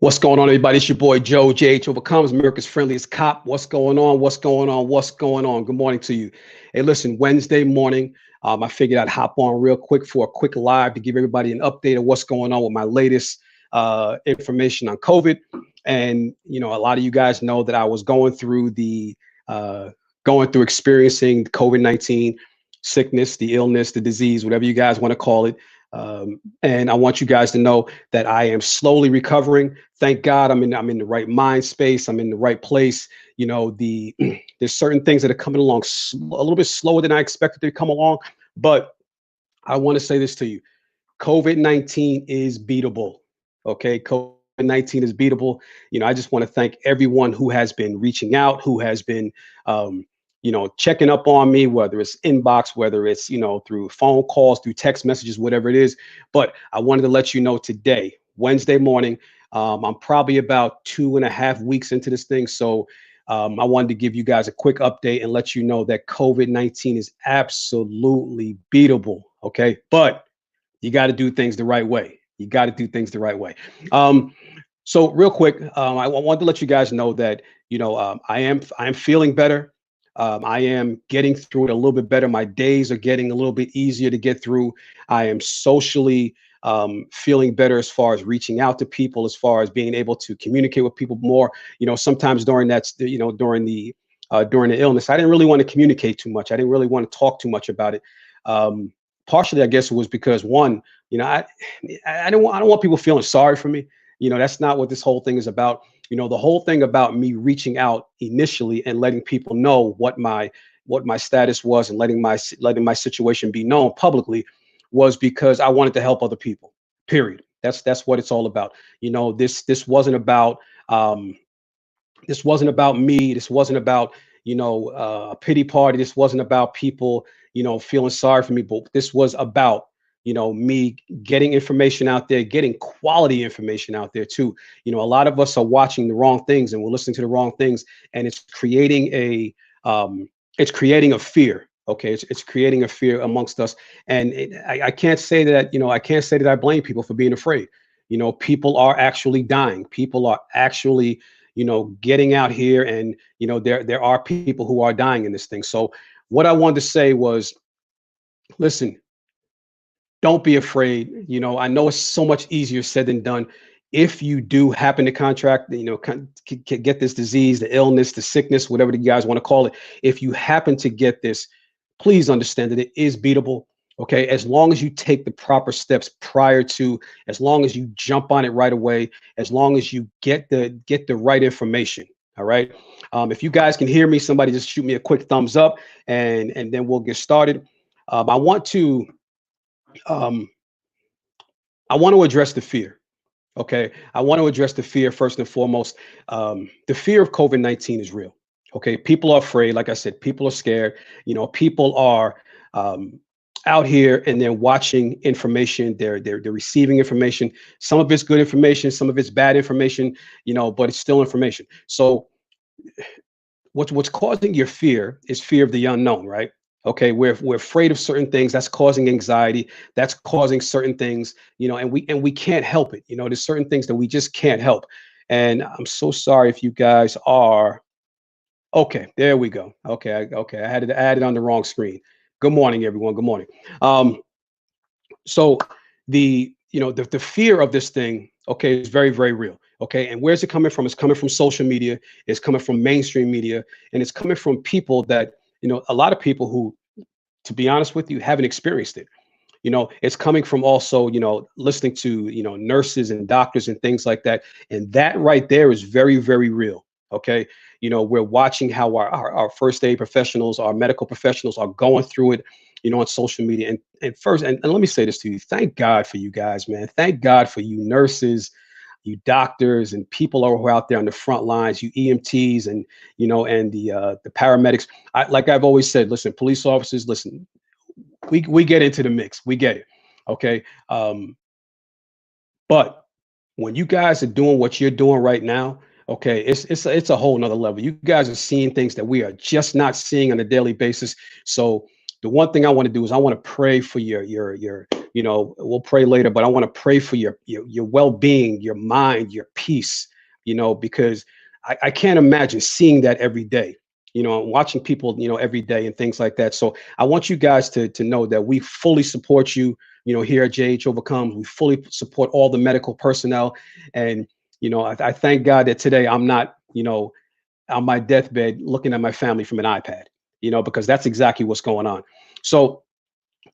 What's going on, everybody? It's your boy Joe, JH Overcomes, America's friendliest cop. What's going on? What's going on? What's going on? Good morning to you. Hey, listen, Wednesday morning, I figured I'd hop on real quick for a quick live to give everybody an update of what's going on with my latest information on COVID. And, a lot of you guys know that I was going through experiencing COVID-19 sickness, the illness, the disease, whatever you guys want to call it. And I want you guys to know that I am slowly recovering. Thank God I'm in the right mind space. I'm in the right place. There's certain things that are coming along a little bit slower than I expected to come along. But I want to say this to you. COVID-19 is beatable. Okay. COVID-19 is beatable. I just want to thank everyone who has been reaching out, who has been, checking up on me, whether it's inbox, whether it's, through phone calls, through text messages, whatever it is. But I wanted to let you know today, Wednesday morning, I'm probably about 2.5 weeks into this thing. So I wanted to give you guys a quick update and let you know that COVID-19 is absolutely beatable. Okay. But you got to do things the right way. You got to do things the right way. So real quick, I wanted to let you guys know that, I am feeling better. I am getting through it a little bit better. My days are getting a little bit easier to get through. I am socially feeling better as far as reaching out to people, as far as being able to communicate with people more. Sometimes during during the illness, I didn't really want to communicate too much. I didn't really want to talk too much about it. Partially, I guess it was because one, I don't want people feeling sorry for me. That's not what this whole thing is about. The whole thing about me reaching out initially and letting people know what my status was and letting my situation be known publicly was because I wanted to help other people. Period. That's what it's all about. This wasn't about me. This wasn't about a pity party. This wasn't about people feeling sorry for me. But this was about me getting information out there, getting quality information out there too. A lot of us are watching the wrong things and we're listening to the wrong things, and it's creating a fear. Okay, it's creating a fear amongst us, and I can't say that I can't say that I blame people for being afraid. People are actually dying. People are actually getting out here, and there are people who are dying in this thing. So what I wanted to say was, listen. Don't be afraid. I know it's so much easier said than done. If you do happen to contract, get this disease, the illness, the sickness, whatever you guys want to call it. If you happen to get this, please understand that it is beatable. Okay. As long as you take the proper steps prior to, as long as you jump on it right away, as long as you get the right information. All right. If you guys can hear me, somebody just shoot me a quick thumbs up and then we'll get started. I want to address the fear. Okay. I want to address the fear first and foremost. The fear of COVID-19 is real. Okay. People are afraid. Like I said, people are scared. People are out here and they're watching information. They're receiving information. Some of it's good information. Some of it's bad information, but it's still information. So what's causing your fear is fear of the unknown, right? Okay, we're afraid of certain things. That's causing anxiety. That's causing certain things, and we can't help it. There's certain things that we just can't help. And I'm so sorry if you guys are. Okay, there we go. Okay, I had it on the wrong screen. Good morning, everyone. Good morning. So the fear of this thing, okay, is very, very real. Okay, and where's it coming from? It's coming from social media. It's coming from mainstream media, and it's coming from people that. A lot of people who, to be honest with you, haven't experienced it. It's coming from also, listening to, nurses and doctors and things like that. And that right there is very, very real. Okay. We're watching how our first aid professionals, our medical professionals are going through it, on social media. And first, and let me say this to you. Thank God for you guys, man. Thank God for you nurses, you doctors, and people who are out there on the front lines, you EMTs and the paramedics. Like I've always said, listen, police officers, listen, we get into the mix. We get it. Okay. But when you guys are doing what you're doing right now, okay, it's a whole nother level. You guys are seeing things that we are just not seeing on a daily basis. So the one thing I want to do is I want to pray for your we'll pray later, but I want to pray for your well-being, your mind, your peace, because I can't imagine seeing that every day, watching people, every day and things like that. So I want you guys to know that we fully support you, here at JH Overcomes. We fully support all the medical personnel. And, I thank God that today I'm not, on my deathbed looking at my family from an iPad, because that's exactly what's going on. So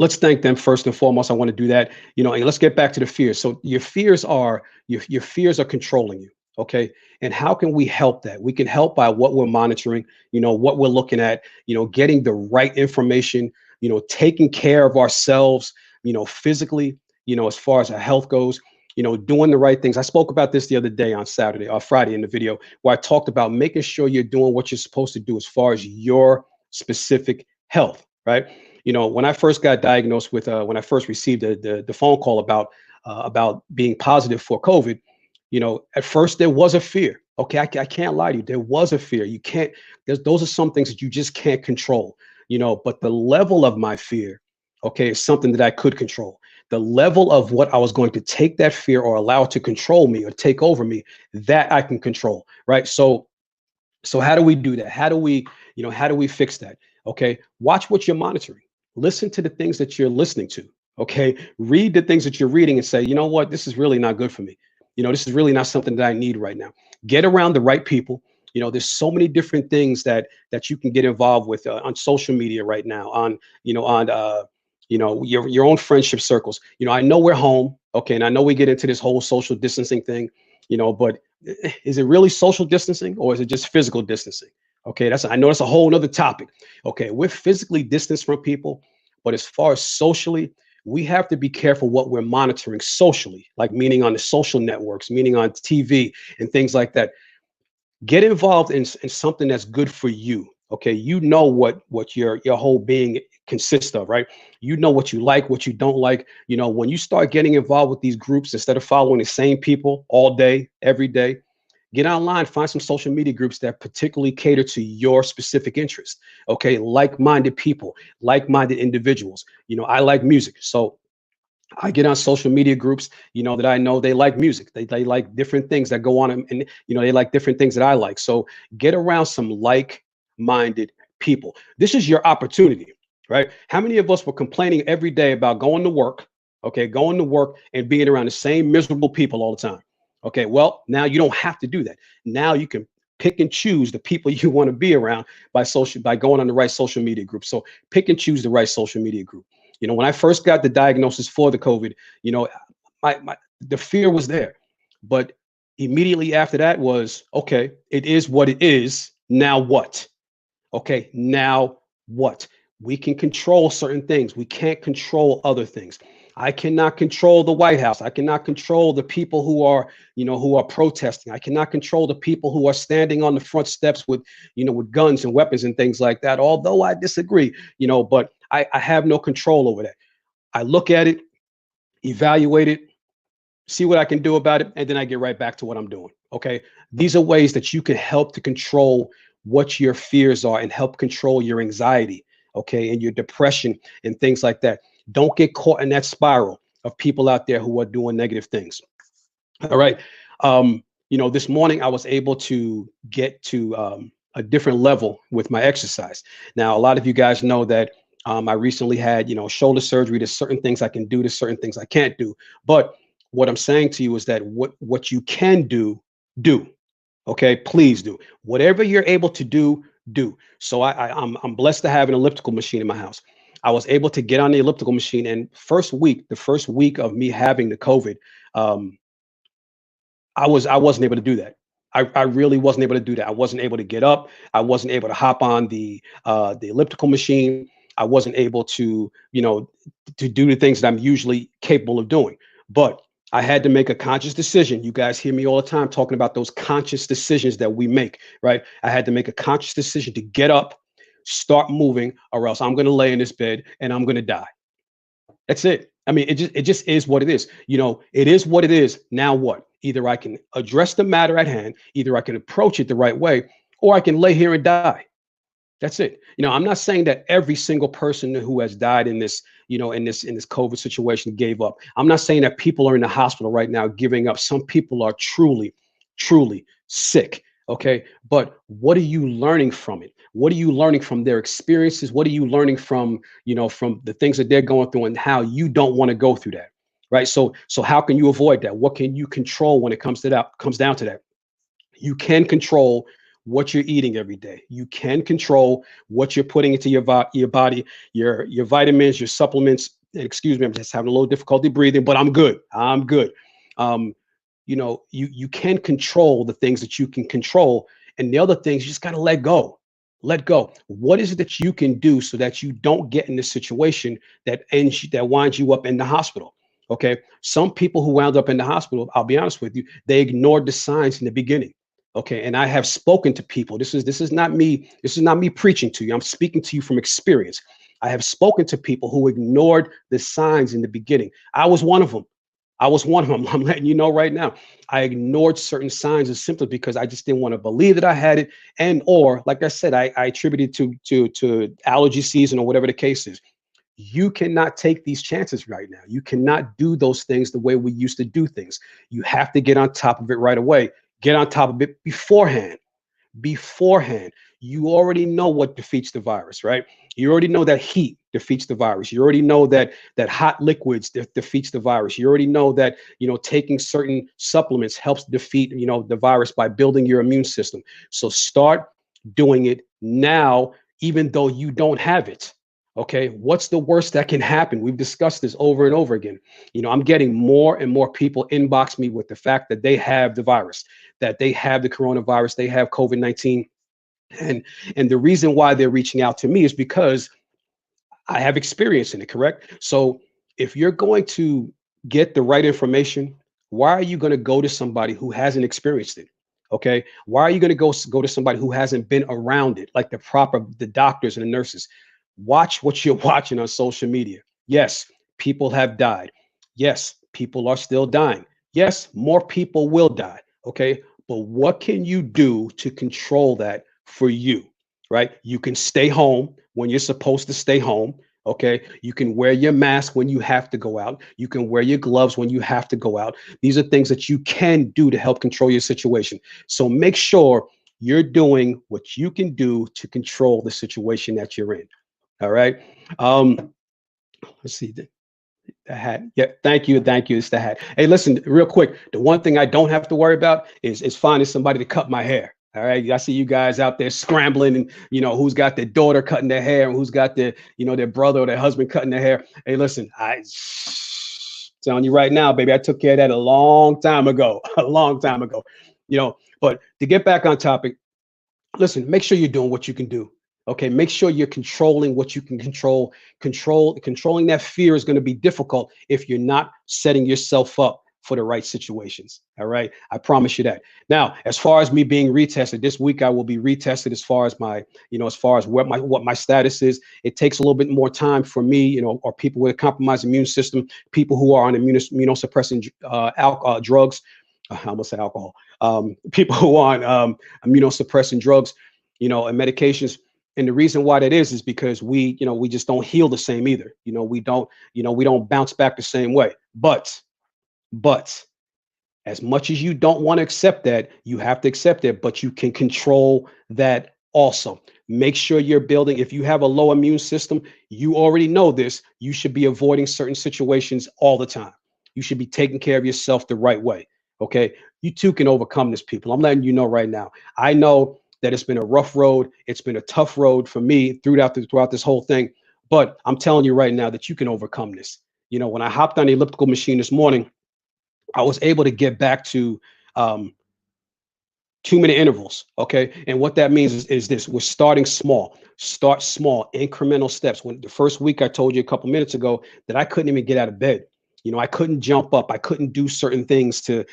let's thank them first and foremost. I want to do that, and let's get back to the fears. So your fears are controlling you. Okay. And how can we help that? We can help by what we're monitoring, what we're looking at, getting the right information, taking care of ourselves, physically, as far as our health goes, doing the right things. I spoke about this the other day on Saturday or Friday in the video where I talked about making sure you're doing what you're supposed to do as far as your specific health, right? When I first got diagnosed with, when I first received the phone call about being positive for COVID, at first there was a fear. Okay, I can't lie to you. There was a fear. You can't. Those are some things that you just can't control. But the level of my fear, okay, is something that I could control. The level of what I was going to take that fear or allow it to control me or take over me, that I can control, right? So how do we do that? How do we fix that? Okay, watch what you're monitoring. Listen to the things that you're listening to. Okay, read the things that you're reading and say, you know what, this is really not good for me. This is really not something that I need right now. Get around the right people. There's so many different things that you can get involved with on social media right now, on your own friendship circles. I know we're home, okay, and I know we get into this whole social distancing thing, but is it really social distancing or is it just physical distancing? Okay, I know that's a whole nother topic. Okay, we're physically distanced from people, but as far as socially, we have to be careful what we're monitoring socially, like meaning on the social networks, meaning on TV and things like that. Get involved in something that's good for you. Okay, what your whole being consists of, right? You know what you like, what you don't like. When you start getting involved with these groups, instead of following the same people all day, every day, get online, find some social media groups that particularly cater to your specific interest. Okay, like-minded people, like-minded individuals. I like music, so I get on social media groups, that I know they like music. They like different things that go on, and they like different things that I like. So get around some like-minded people. This is your opportunity, right? How many of us were complaining every day about going to work, okay, going to work and being around the same miserable people all the time? Okay, well, now you don't have to do that. Now you can pick and choose the people you want to be around by going on the right social media group. So pick and choose the right social media group. When I first got the diagnosis for the COVID, the fear was there, but immediately after that was, okay, it is what it is. Now what? Okay, now what? We can control certain things. We can't control other things. I cannot control the White House. I cannot control the people who are protesting. I cannot control the people who are standing on the front steps with guns and weapons and things like that. Although I disagree, but I have no control over that. I look at it, evaluate it, see what I can do about it, and then I get right back to what I'm doing. Okay. These are ways that you can help to control what your fears are and help control your anxiety, okay, and your depression and things like that. Don't get caught in that spiral of people out there who are doing negative things. All right. This morning I was able to get to a different level with my exercise. Now, a lot of you guys know that I recently had, shoulder surgery. There's certain things I can do, there's certain things I can't do. But what I'm saying to you is that what you can do, do. Okay, please do. Whatever you're able to do, do. So I'm blessed to have an elliptical machine in my house. I was able to get on the elliptical machine, and the first week of me having the COVID, I wasn't able to do that. I really wasn't able to do that. I wasn't able to get up. I wasn't able to hop on the elliptical machine. I wasn't able to do the things that I'm usually capable of doing. But I had to make a conscious decision. You guys hear me all the time talking about those conscious decisions that we make, right? I had to make a conscious decision to get up, start moving, or else I'm going to lay in this bed and I'm going to die. That's it. I mean, it just is what it is. It is what it is. Now what? Either I can address the matter at hand, either I can approach it the right way, or I can lay here and die. That's it. I'm not saying that every single person who has died in this, in this COVID situation gave up. I'm not saying that people are in the hospital right now giving up. Some people are truly sick. Okay. But what are you learning from it? What are you learning from their experiences? What are you learning from the things that they're going through and how you don't want to go through that? Right. So how can you avoid that? What can you control when it comes down to that? You can control what you're eating every day. You can control what you're putting into your body, your vitamins, your supplements. Excuse me, I'm just having a little difficulty breathing, but I'm good. I'm good. Um, you can control the things that you can control, and the other things you just got to let go. Let go. What is it that you can do so that you don't get in this situation that winds you up in the hospital? Okay. Some people who wound up in the hospital, I'll be honest with you, they ignored the signs in the beginning. Okay. And I have spoken to people. This is not me. This is not me preaching to you. I'm speaking to you from experience. I have spoken to people who ignored the signs in the beginning. I was one of them. I was one of them. I'm letting you know right now. I ignored certain signs and symptoms because I just didn't want to believe that I had it, and or like I said, I attributed to allergy season or whatever the case is. You cannot take these chances right now. You cannot do those things the way we used to do things. You have to get on top of it right away. Get on top of it beforehand. You already know what defeats the virus, right? You already know that heat defeats the virus. You already know that hot liquids defeats the virus. You already know that taking certain supplements helps defeat the virus by building your immune system. So start doing it now, even though you don't have it. Okay, what's the worst that can happen? We've discussed this over and over again. I'm getting more and more people inbox me with the fact that they have the virus, that they have the coronavirus, they have COVID-19, and the reason why they're reaching out to me is because I have experience in it, correct? So if you're going to get the right information, why are you going to go to somebody who hasn't experienced it? Okay. Why are you going to go to somebody who hasn't been around it, like the doctors and the nurses? Watch what you're watching on social media. Yes, people have died. Yes, people are still dying. Yes, more people will die. Okay. But what can you do to control that for you? Right? You can stay home when you're supposed to stay home. Okay. You can wear your mask when you have to go out. You can wear your gloves when you have to go out. These are things that you can do to help control your situation. So make sure you're doing what you can do to control the situation that you're in. All right. Let's see. The hat. Yeah, thank you. Thank you. It's the hat. Hey, listen, real quick. The one thing I don't have to worry about is finding somebody to cut my hair. All right. I see you guys out there scrambling and who's got their daughter cutting their hair and who's got their brother or their husband cutting their hair. Hey, listen, I telling you right now, baby, I took care of that a long time ago. A long time ago. But to get back on topic, listen, make sure you're doing what you can do. Okay, make sure you're controlling what you can control. Controlling that fear is going to be difficult if you're not setting yourself up for the right situations. All right, I promise you that. Now, as far as me being retested this week, I will be retested as far as what my status is. It takes a little bit more time for me, or people with a compromised immune system, people who are on immunosuppressant drugs. I almost said alcohol. People who are on immunosuppressant drugs, and medications. And the reason why that is because we just don't heal the same either. We don't bounce back the same way. But as much as you don't want to accept that, you have to accept it, but you can control that also. Make sure you're building. If you have a low immune system, you already know this. You should be avoiding certain situations all the time. You should be taking care of yourself the right way. Okay. You too can overcome this, people. I'm letting you know right now. I know that it's been a rough road. It's been a tough road for me throughout this whole thing. But I'm telling you right now that you can overcome this. When I hopped on the elliptical machine this morning, I was able to get back to 2-minute intervals. Okay. And what that means is this: we're starting small. Start small, incremental steps. When the first week, I told you a couple minutes ago that I couldn't even get out of bed. I couldn't jump up. I couldn't do certain things to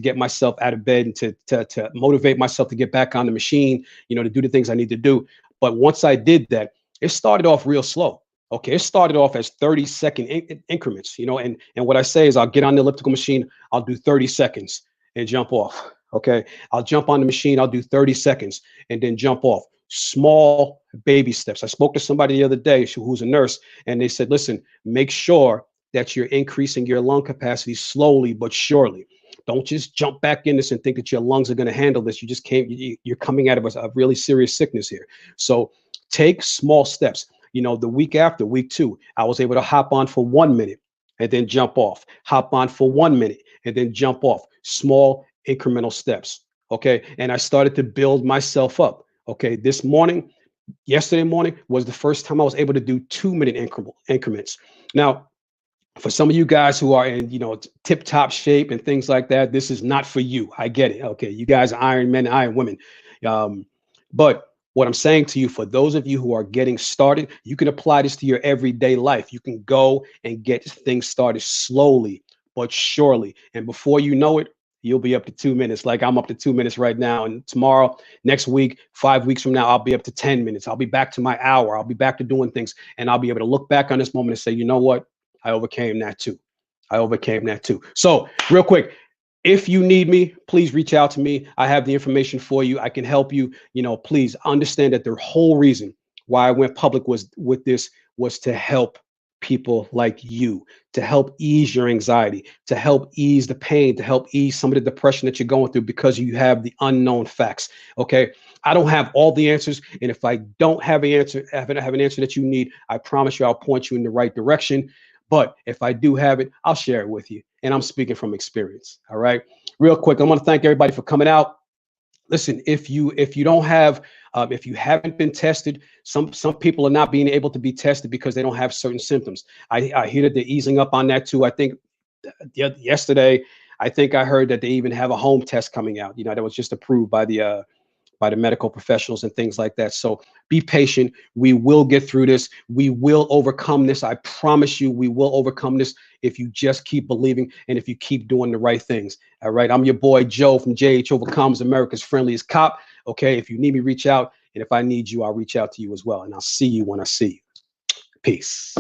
get myself out of bed and to motivate myself to get back on the machine, to do the things I need to do. But once I did that, it started off real slow. Okay. It started off as 30-second increments, and what I say is I'll get on the elliptical machine. I'll do 30 seconds and jump off. Okay. I'll jump on the machine. I'll do 30 seconds and then jump off. Small baby steps. I spoke to somebody the other day who's a nurse, and they said, listen, make sure that you're increasing your lung capacity slowly but surely. Don't just jump back in this and think that your lungs are going to handle this. You just can't. You're coming out of a really serious sickness here. So take small steps. You know, the week after, week 2, I was able to hop on for 1 minute and then jump off. Hop on for 1 minute and then jump off. Small incremental steps. Okay. And I started to build myself up. Okay. Yesterday morning was the first time I was able to do 2-minute increments. Now, for some of you guys who are in, tip top shape and things like that, this is not for you. I get it. Okay. You guys are Iron Men, Iron Women. But what I'm saying to you, for those of you who are getting started, you can apply this to your everyday life. You can go and get things started slowly but surely. And before you know it, you'll be up to 2 minutes. Like I'm up to 2 minutes right now. And tomorrow, next week, 5 weeks from now, I'll be up to 10 minutes. I'll be back to my hour. I'll be back to doing things. And I'll be able to look back on this moment and say, you know what? I overcame that too. I overcame that too. So real quick, if you need me, please reach out to me. I have the information for you. I can help you. Please understand that the whole reason why I went public with this was to help people like you, to help ease your anxiety, to help ease the pain, to help ease some of the depression that you're going through because you have the unknown facts. Okay. I don't have all the answers. And if I don't have an answer, have an answer that you need, I promise you I'll point you in the right direction. But if I do have it, I'll share it with you. And I'm speaking from experience. All right. Real quick, I want to thank everybody for coming out. Listen, if you don't have, if you haven't been tested, some people are not being able to be tested because they don't have certain symptoms. I hear that they're easing up on that too. I think yesterday, I think I heard that they even have a home test coming out. That was just approved by the medical professionals and things like that. So be patient. We will get through this. We will overcome this. I promise you, we will overcome this if you just keep believing and if you keep doing the right things. All right. I'm your boy, Joe from JH Overcomes, America's Friendliest Cop. Okay. If you need me, reach out. And if I need you, I'll reach out to you as well. And I'll see you when I see you. Peace.